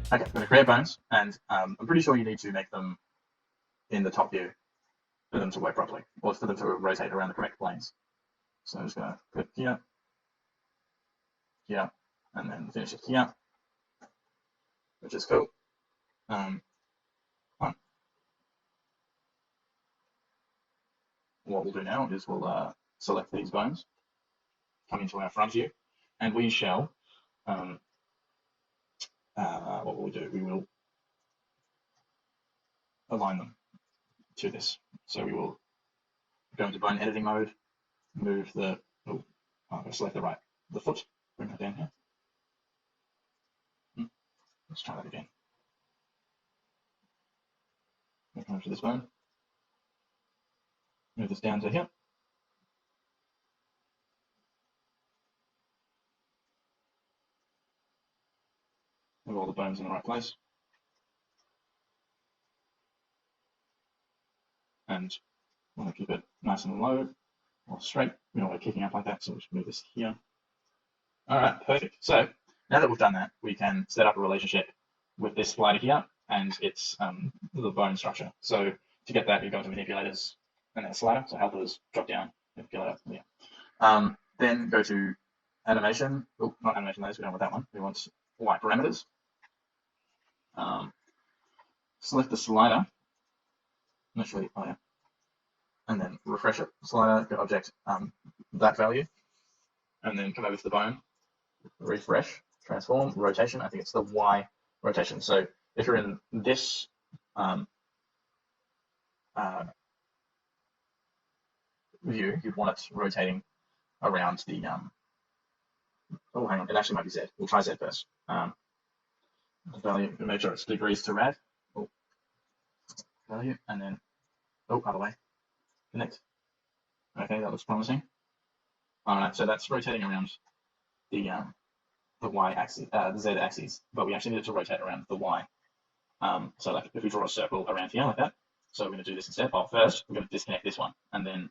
Okay, I'm going to create bones, and I'm pretty sure you need to make them in the top view for them to work properly, or for them to rotate around the correct planes. So I'm just going to put here, here, and then finish it here, which is cool. What we'll do now is we'll select these bones, come into our front view, and we shall, um, what will we do? We will align them to this. So we will go into bone editing mode, move the, oh, I'm going to select the foot, bring that down here. Let's try that again. We come over to this bone, move this down to here. Move all the bones in the right place. And we want to keep it nice and low or straight. We don't want it kicking up like that, so we'll just move this here. All right, perfect. So now that we've done that, we can set up a relationship with this slider here and its the bone structure. So to get that, you go to manipulators and then slider. So helpers, drop down, manipulator. Yeah. Then go to animation. Oh, not animation layers. We don't want that one. We want Y parameters. Select the slider. Initially, oh yeah. And then refresh it. Slider, go object, that value, and then come over to the bone. Refresh, transform, rotation. I think it's the Y rotation. So if you're in this view, you'd want it rotating around the oh, hang on, it actually might be Z. We'll try Z first. The value, make sure it's degrees to rad. Oh, value, and then oh, other way. Connect. Okay, that looks promising. All right, so that's rotating around the Y axis, the Z axis, but we actually need it to rotate around the Y. So like if we draw a circle around here like that, so we're going to do this instead. Oh, first we're going to disconnect this one, and then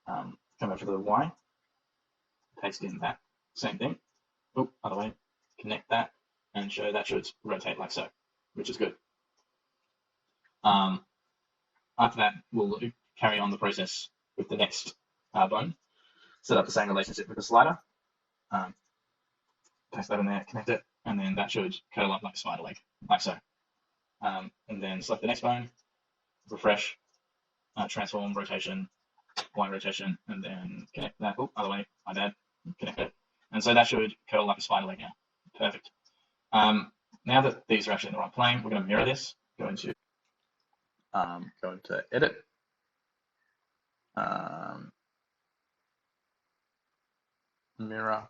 come over to the Y, paste in that same thing. Oh, other way, connect that, and show that should rotate like so, which is good. After that, we'll carry on the process with the next bone. Set up the same relationship with the slider. Paste that in there, connect it, and then that should curl up like a spider leg, like so. And then select the next bone, refresh, transform, rotation, Y rotation, and then connect that. Oh, other way, my bad, connect it. And so that should curl like a spider leg now. Perfect. Now that these are actually in the right plane, we're going to mirror this. Go into edit. Mirror.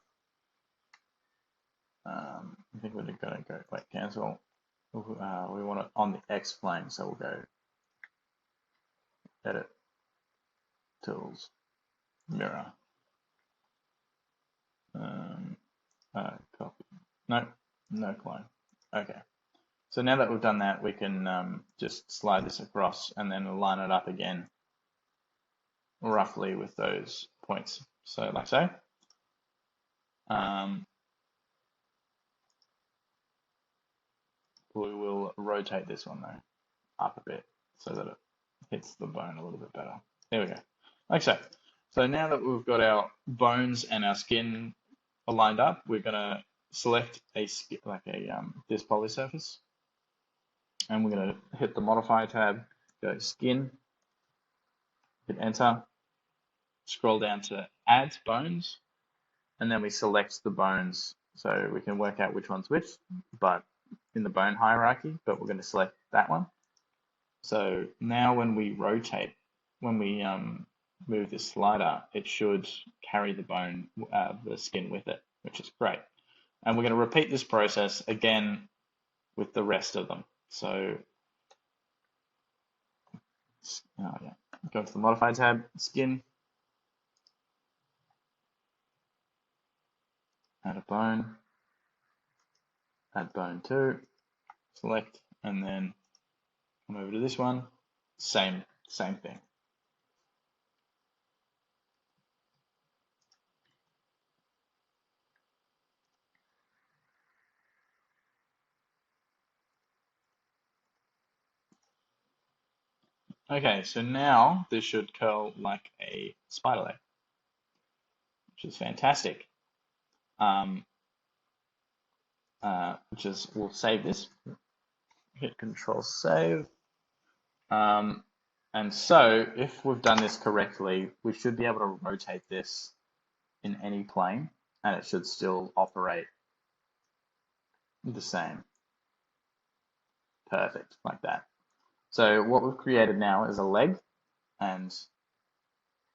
I think we're going to go, wait, cancel. We want it on the X plane, so we'll go edit, tools, mirror. Copy. No clone. Okay. So now that we've done that, we can just slide this across and then line it up again, roughly with those points. So like so. We will rotate this one though up a bit so that it hits the bone a little bit better. There we go. Like so. So now that we've got our bones and our skin aligned up, we're going to select this poly surface, and we're going to hit the modify tab, go skin, hit enter, scroll down to add bones, and then we select the bones so we can work out which one's which, but in the bone hierarchy, but we're going to select that one. So now when we rotate, when we move this slider, it should carry the bone, the skin with it, which is great. And we're going to repeat this process again with the rest of them. So go to the modify tab, skin, add a bone, add bone 2, select, and then come over to this one, same thing. Okay, so now this should curl like a spider leg, which is fantastic. We'll save this, hit Control Save. And so if we've done this correctly, we should be able to rotate this in any plane and it should still operate the same. Perfect, like that. So what we've created now is a leg, and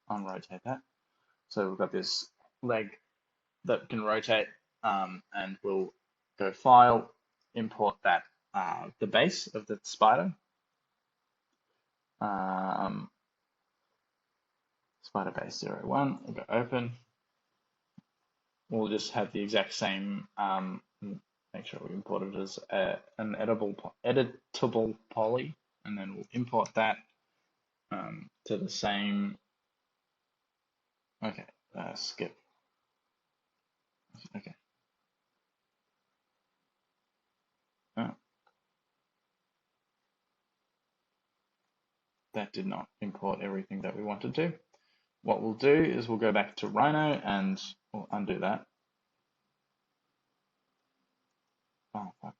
unrotate that. So we've got this leg that can rotate, and we'll go File, import that, the base of the spider. Spider base 01, we'll go Open. We'll just have the exact same, make sure we import it as an editable poly, and then we'll import that to the same. Okay, skip. Okay. That did not import everything that we wanted to. What we'll do is we'll go back to RHINO and we'll undo that. Oh, fuck.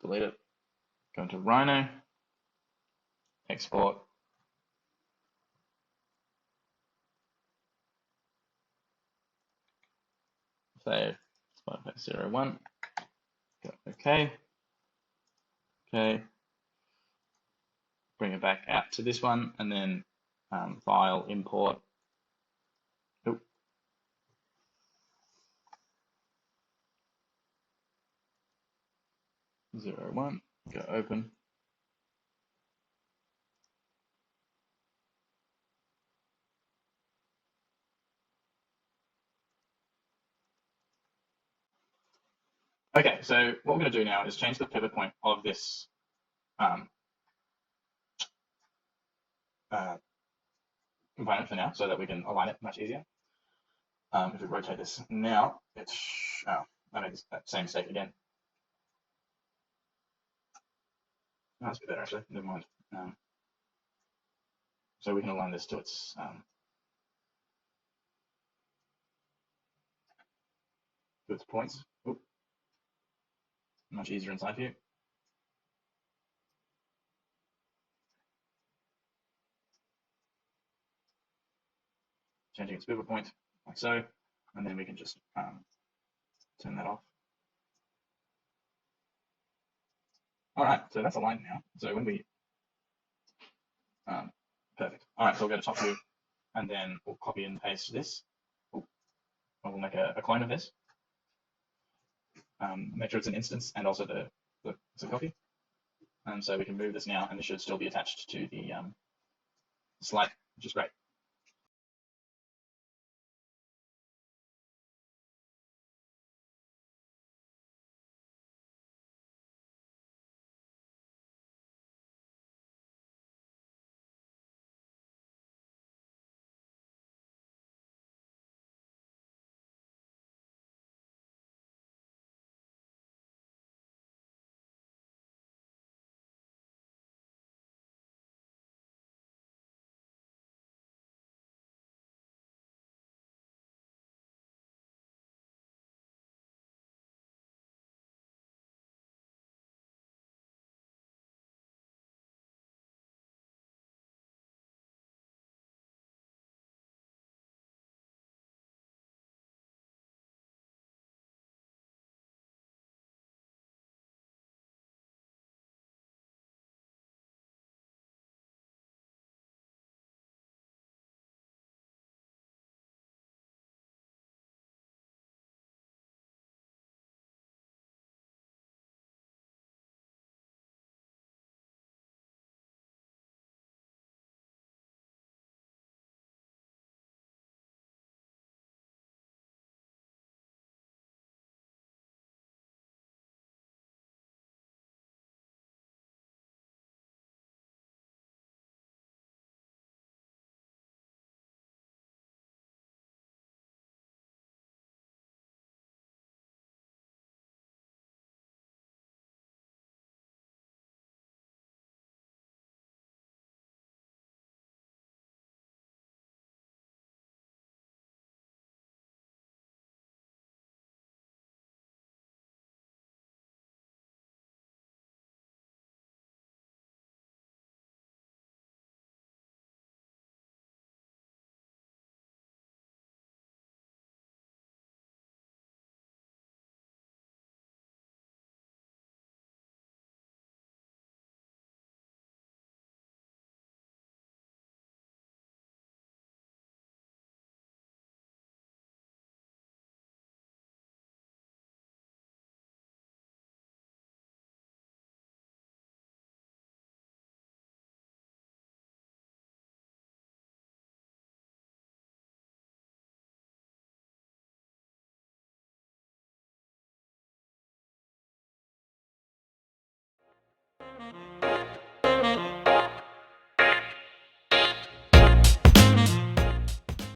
Delete it. Go into RHINO, export. Save Spider 01. Go OK. Okay. Bring it back out to this one and then file, import. Oop. Zero one. Go open. Okay, so what we're going to do now is change the pivot point of this component for now so that we can align it much easier. If we rotate this now, it's, I made that same mistake again. No, that's a bit better actually, never mind. So we can align this to its points. Oop. Much easier inside view. Changing its pivot point like so, and then we can just turn that off. All right, so that's aligned now. So when we, perfect. All right, so we'll go to top view, and then we'll copy and paste this. We'll make a clone of this. Make sure it's an instance and also it's a copy. So we can move this now, and this should still be attached to the slide, which is great.